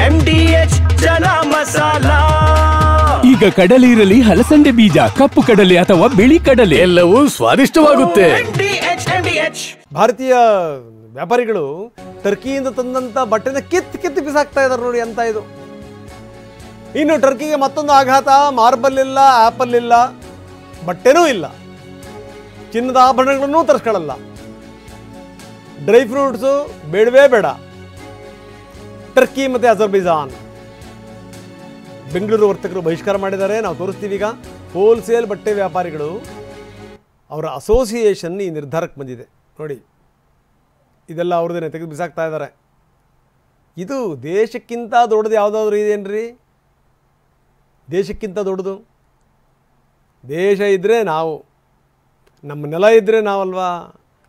MDH chana masala. ಈಗ ಕಡಲೆ ಇರಲಿ, ಹಲಸಂದೆ ಬೀಜ, ಕಪ್ಪು ಕಡಲೆ ಅಥವಾ ಬಿಳಿ ಕಡಲೆ, ಎಲ್ಲವೂ ಸ್ವಾದಿಷ್ಟವಾಗುತ್ತೆ. ಭಾರತೀಯ ವ್ಯಾಪಾರಿಗಳು ಟರ್ಕಿಯಿಂದ ತಂದಂತ ಬಟ್ಟೆನ ಕಿತ್ತು ಬಿಸಾಕ್ತಾ ಇದ್ದಾರೆ ನೋಡಿ ಅಂತ ಇದು. ಇನ್ನು ಟರ್ಕಿಗೆ ಮತ್ತೊಂದು ಆಘಾತ, ಮಾರ್ಬಲ್ ಇಲ್ಲ, ಆಪಲ್ ಇಲ್ಲ, ಬಟ್ಟೆನೂ ಇಲ್ಲ, ಚಿನ್ನದ ಆಭರಣಗಳನ್ನು ತರಿಸ್ಕೊಳ್ಳಲ್ಲ, ಡ್ರೈ ಫ್ರೂಟ್ಸು ಬೇಡವೇ ಬೇಡ. ಟರ್ಕಿ ಮತ್ತು ಅಜರ್ಬೈಜಾನ್ ಬೆಂಗಳೂರು ವರ್ತಕರು ಬಹಿಷ್ಕಾರ ಮಾಡಿದ್ದಾರೆ. ನಾವು ತೋರಿಸ್ತೀವಿ. ಈಗ ಹೋಲ್ಸೇಲ್ ಬಟ್ಟೆ ವ್ಯಾಪಾರಿಗಳು ಅವರ ಅಸೋಸಿಯೇಷನ್ ಈ ನಿರ್ಧಾರಕ್ಕೆ ಬಂದಿದೆ ನೋಡಿ. ಇದೆಲ್ಲ ಅವ್ರದ್ದೇನೆ ತೆಗೆದು ಬಿಸಾಕ್ತಾ ಇದ್ದಾರೆ. ಇದು ದೇಶಕ್ಕಿಂತ ದೊಡ್ಡದು ಯಾವುದಾದ್ರೂ ಇದೆಯೇನ್ರಿ? ದೇಶಕ್ಕಿಂತ ದೊಡ್ಡದು ದೇಶ ಇದ್ದರೆ ನಾವು, ನಮ್ಮ ನೆಲ ಇದ್ದರೆ ನಾವಲ್ವಾ,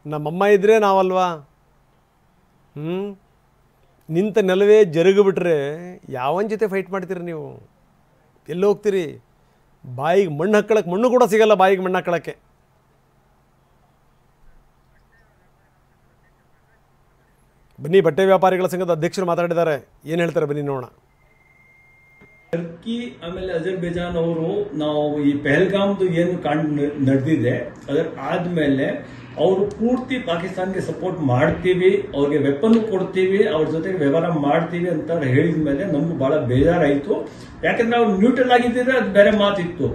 ನಮ್ಮಮ್ಮ ಇದ್ದರೆ ನಾವಲ್ವಾ. ನಿಂತ ನೆಲವೇ ಜರುಗಿಬಿಟ್ರೆ ಯಾವನ ಜೊತೆ ಫೈಟ್ ಮಾಡ್ತೀರಿ ನೀವು? ಎಲ್ಲಿ ಹೋಗ್ತೀರಿ? ಬಾಯಿಗೆ ಮಣ್ಣು ಹಾಕ್ಕೊಳ್ಳೋಕ್ಕೆ ಮಣ್ಣು ಕೂಡ ಸಿಗಲ್ಲ, ಬಾಯಿಗೆ ಮಣ್ಣು ಹಾಕ್ಕೊಳ್ಳೋಕ್ಕೆ. ಬನ್ನಿ, ಬಟ್ಟೆ ವ್ಯಾಪಾರಿಗಳ ಸಂಘದ ಅಧ್ಯಕ್ಷರು ಮಾತಾಡಿದ್ದಾರೆ, ಏನು ಹೇಳ್ತಾರೆ ಬನ್ನಿ ನೋಡೋಣ. ಟರ್ಕಿ ಆಮೇಲೆ ಅಜರ್ಬೈಜಾನ್ ಅವರು ನಾವು ಈ ಪೆಹಲ್ಗಾಮ್ದು ಏನು ಕಾಂಡ್ ನಡೆದಿದೆ ಅದರ ಆದ್ಮೇಲೆ ಅವರು ಪೂರ್ತಿ ಪಾಕಿಸ್ತಾನ್ಗೆ ಸಪೋರ್ಟ್ ಮಾಡ್ತೀವಿ, ಅವ್ರಿಗೆ ವೆಪನ್ ಕೊಡ್ತೀವಿ, ಅವ್ರ ಜೊತೆಗೆ ವ್ಯವಹಾರ ಮಾಡ್ತೀವಿ ಅಂತ ಹೇಳಿದ ಮೇಲೆ ನಮ್ಗೆ ಬಹಳ ಬೇಜಾರಾಯಿತು. ಯಾಕಂದ್ರೆ ಅವ್ರು ನ್ಯೂಟ್ರಲ್ ಆಗಿದ್ದರೆ ಅದು ಬೇರೆ ಮಾತಿತ್ತು.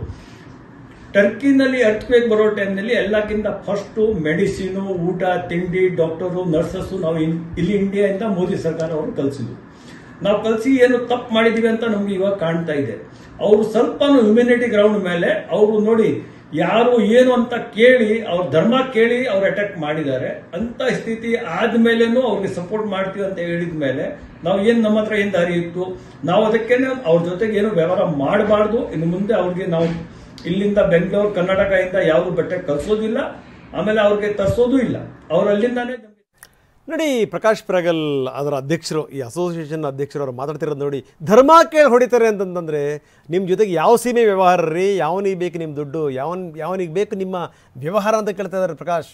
ಟರ್ಕಿನಲ್ಲಿ ಅರ್ಥಕ್ವೇಕ್ ಬರೋ ಟೈಮ್ನಲ್ಲಿ ಎಲ್ಲಕ್ಕಿಂತ ಫಸ್ಟು ಮೆಡಿಸಿನು, ಊಟ ತಿಂಡಿ, ಡಾಕ್ಟರು, ನರ್ಸಸ್ಸು ನಾವು ಇಲ್ಲಿ ಇಂಡಿಯಾದಿಂದ ಮೋದಿ ಸರ್ಕಾರ ಅವರು ಕಲಿಸಿದ್ರು. ನಾವು ಕಲಿಸಿ ಏನು ತಪ್ಪು ಮಾಡಿದೀವಿ ಅಂತ ನಮ್ಗೆ ಇವಾಗ ಕಾಣ್ತಾ ಇದೆ. ಅವರು ಸ್ವಲ್ಪ ಹ್ಯುಮ್ಯಾನಿಟಿ ಗ್ರೌಂಡ್ ಮೇಲೆ ಅವರು ನೋಡಿ ಯಾರು ಏನು ಅಂತ ಕೇಳಿ, ಅವ್ರ ಧರ್ಮ ಕೇಳಿ ಅವ್ರು ಅಟ್ಯಾಕ್ ಮಾಡಿದ್ದಾರೆ. ಅಂತ ಸ್ಥಿತಿ ಆದ್ಮೇಲೆನೂ ಅವ್ರಿಗೆ ಸಪೋರ್ಟ್ ಮಾಡ್ತೀವಿ ಅಂತ ಹೇಳಿದ ಮೇಲೆ ನಾವು ಏನು, ನಮ್ಮ ಹತ್ರ ಏನು ದಾರಿ ಇತ್ತು, ನಾವು ಅದಕ್ಕೇನೆ ಅವ್ರ ಜೊತೆಗೆ ಏನು ವ್ಯವಹಾರ ಮಾಡಬಾರ್ದು. ಇನ್ನು ಮುಂದೆ ಅವ್ರಿಗೆ ನಾವು ಇಲ್ಲಿಂದ ಬೆಂಗಳೂರು ಕರ್ನಾಟಕದಿಂದ ಯಾವುದು ಬಟ್ಟೆ ಕಲಿಸೋದಿಲ್ಲ, ಆಮೇಲೆ ಅವ್ರಿಗೆ ತರಿಸೋದು ಇಲ್ಲ, ಅವ್ರು ಅಲ್ಲಿಂದಾನೇ ನೋಡಿ. ಪ್ರಕಾಶ್ ಪ್ರಗಲ್ ಅದರ ಅಧ್ಯಕ್ಷರು, ಈ ಅಸೋಸಿಯೇಷನ್ ಅಧ್ಯಕ್ಷರು ಅವ್ರು ಮಾತಾಡ್ತಿರೋದು ನೋಡಿ. ಧರ್ಮ ಕೇಳಿ ಹೊಡಿತಾರೆ ಅಂತಂತಂದರೆ ನಿಮ್ಮ ಜೊತೆಗೆ ಯಾವ ಸೀಮೆ ವ್ಯವಹಾರ ರೀ? ಯಾವನಿಗೆ ಬೇಕು ನಿಮ್ಮ ದುಡ್ಡು? ಯಾವನಿಗೆ ಬೇಕು ನಿಮ್ಮ ವ್ಯವಹಾರ ಅಂತ ಕೇಳ್ತಾ ಇದ್ದಾರೆ ಪ್ರಕಾಶ್.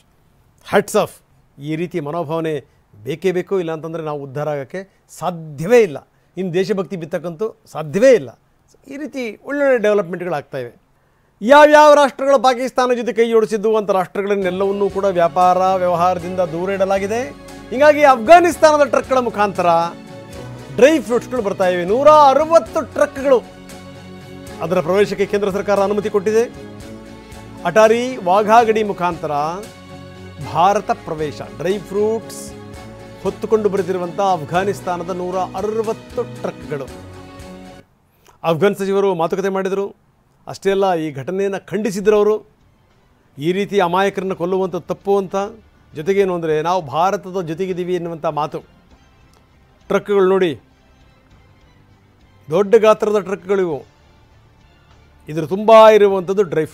Hats off. ಈ ರೀತಿ ಮನೋಭಾವನೆ ಬೇಕೇ ಬೇಕು, ಇಲ್ಲ ಅಂತಂದರೆ ನಾವು ಉದ್ಧಾರ ಆಗೋಕ್ಕೆ ಸಾಧ್ಯವೇ ಇಲ್ಲ. ಇನ್ನು ದೇಶಭಕ್ತಿ ಬಿತ್ತಕ್ಕಂತೂ ಸಾಧ್ಯವೇ ಇಲ್ಲ. ಈ ರೀತಿ ಒಳ್ಳೊಳ್ಳೆ ಡೆವಲಪ್ಮೆಂಟ್ಗಳಾಗ್ತಾಯಿವೆ. ಯಾವ್ಯಾವ ರಾಷ್ಟ್ರಗಳು ಪಾಕಿಸ್ತಾನ ಜೊತೆ ಕೈ ಜೋಡಿಸಿದ್ದು ಅಂತ ರಾಷ್ಟ್ರಗಳನ್ನೆಲ್ಲವನ್ನೂ ಕೂಡ ವ್ಯಾಪಾರ ವ್ಯವಹಾರದಿಂದ ದೂರ ಇಡಲಾಗಿದೆ. ಹೀಗಾಗಿ ಅಫ್ಘಾನಿಸ್ತಾನದ ಟ್ರಕ್ಗಳ ಮುಖಾಂತರ ಡ್ರೈ ಫ್ರೂಟ್ಸ್ಗಳು ಬರ್ತಾ ಇವೆ. 160 ಟ್ರಕ್ಗಳು ಅದರ ಪ್ರವೇಶಕ್ಕೆ ಕೇಂದ್ರ ಸರ್ಕಾರ ಅನುಮತಿ ಕೊಟ್ಟಿದೆ. ಅಟಾರಿ ವಾಘಾ ಗಡಿ ಮುಖಾಂತರ ಭಾರತ ಪ್ರವೇಶ. ಡ್ರೈ ಫ್ರೂಟ್ಸ್ ಹೊತ್ತುಕೊಂಡು ಬರೆದಿರುವಂಥ ಅಫ್ಘಾನಿಸ್ತಾನದ 160 ಟ್ರಕ್ಗಳು. ಅಫ್ಘಾನ್ ಸಚಿವರು ಮಾತುಕತೆ ಮಾಡಿದರು. ಅಷ್ಟೇ ಅಲ್ಲ, ಈ ಘಟನೆಯನ್ನು ಖಂಡಿಸಿದ್ರು ಅವರು. ಈ ರೀತಿ ಅಮಾಯಕರನ್ನು ಕೊಲ್ಲುವಂಥ ತಪ್ಪು ಅಂತ. ಜೊತೆಗೇನು ಅಂದರೆ ನಾವು ಭಾರತದ ಜೊತೆಗಿದ್ದೀವಿ ಎನ್ನುವಂಥ ಮಾತು. ಟ್ರಕ್ಗಳು ನೋಡಿ, ದೊಡ್ಡ ಗಾತ್ರದ ಟ್ರಕ್ಗಳಿವು. ಇದ್ರ ತುಂಬ ಇರುವಂಥದ್ದು ಡ್ರೈ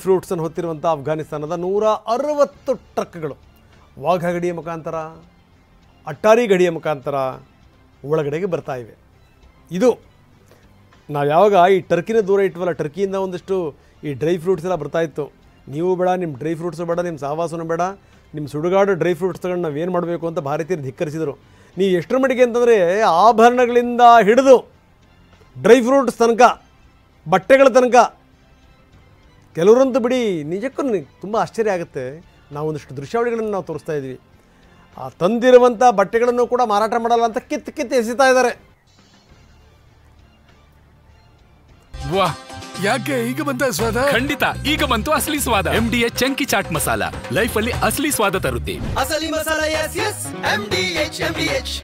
ಫ್ರೂಟ್ಸನ್ನು ಹೊತ್ತಿರುವಂಥ ಅಫ್ಘಾನಿಸ್ತಾನದ 160 ಟ್ರಕ್ಗಳು ವಾಘಾ ಗಡಿಯ ಮುಖಾಂತರ, ಅಟ್ಟಾರಿ ಗಡಿಯ ಮುಖಾಂತರ ಒಳಗಡೆಗೆ ಬರ್ತಾ ಇವೆ. ಇದು ನಾವು ಯಾವಾಗ ಈ ಟರ್ಕಿನ ದೂರ ಇಟ್ವಲ್ಲ, ಟರ್ಕಿಯಿಂದ ಒಂದಷ್ಟು ಈ ಡ್ರೈ ಫ್ರೂಟ್ಸ್ ಎಲ್ಲ ಬರ್ತಾಯಿತ್ತು. ನೀವು ಬೇಡ, ನಿಮ್ಮ ಡ್ರೈ ಫ್ರೂಟ್ಸು ಬೇಡ, ನಿಮ್ಮ ಸಹವಾಸನೂ ಬೇಡ, ನಿಮ್ಮ ಸುಡುಗಾಡು ಡ್ರೈ ಫ್ರೂಟ್ಸ್ ತಗೊಂಡು ನಾವೇನು ಮಾಡಬೇಕು ಅಂತ ಭಾರತೀಯರು ಧಿಕ್ಕರಿಸಿದರು. ನೀವು ಎಷ್ಟರ ಮಟ್ಟಿಗೆ ಅಂತಂದರೆ ಆಭರಣಗಳಿಂದ ಹಿಡಿದು ಡ್ರೈ ಫ್ರೂಟ್ಸ್ ತನಕ, ಬಟ್ಟೆಗಳ ತನಕ. ಕೆಲವರಂತೂ ಬಿಡಿ, ನಿಜಕ್ಕೂ ತುಂಬ ಆಶ್ಚರ್ಯ ಆಗುತ್ತೆ. ನಾವು ಒಂದಷ್ಟು ದೃಶ್ಯಾವಳಿಗಳನ್ನು ನಾವು ತೋರಿಸ್ತಾ ಇದ್ವಿ. ಆ ತಂದಿರುವಂಥ ಬಟ್ಟೆಗಳನ್ನು ಕೂಡ ಮಾರಾಟ ಮಾಡಲ್ಲ ಅಂತ ಕಿತ್ತು ಎಸಿತಾ ಇದ್ದಾರೆ. ವಾಹ್, ಯಾಕೆ ಈಗ ಬಂತ ಸ್ವಾದ? ಖಂಡಿತ ಈಗ ಬಂತು ಅಸಲಿ ಸ್ವಾದ. MDH chunky chaat masala life ಅಲ್ಲಿ ಅಸಲಿ ಸ್ವಾದ ತರುತ್ತೆ. ಅಸಲಿ ಮಸಾಲ, ಎಸ್ ಎಸ್ MDH.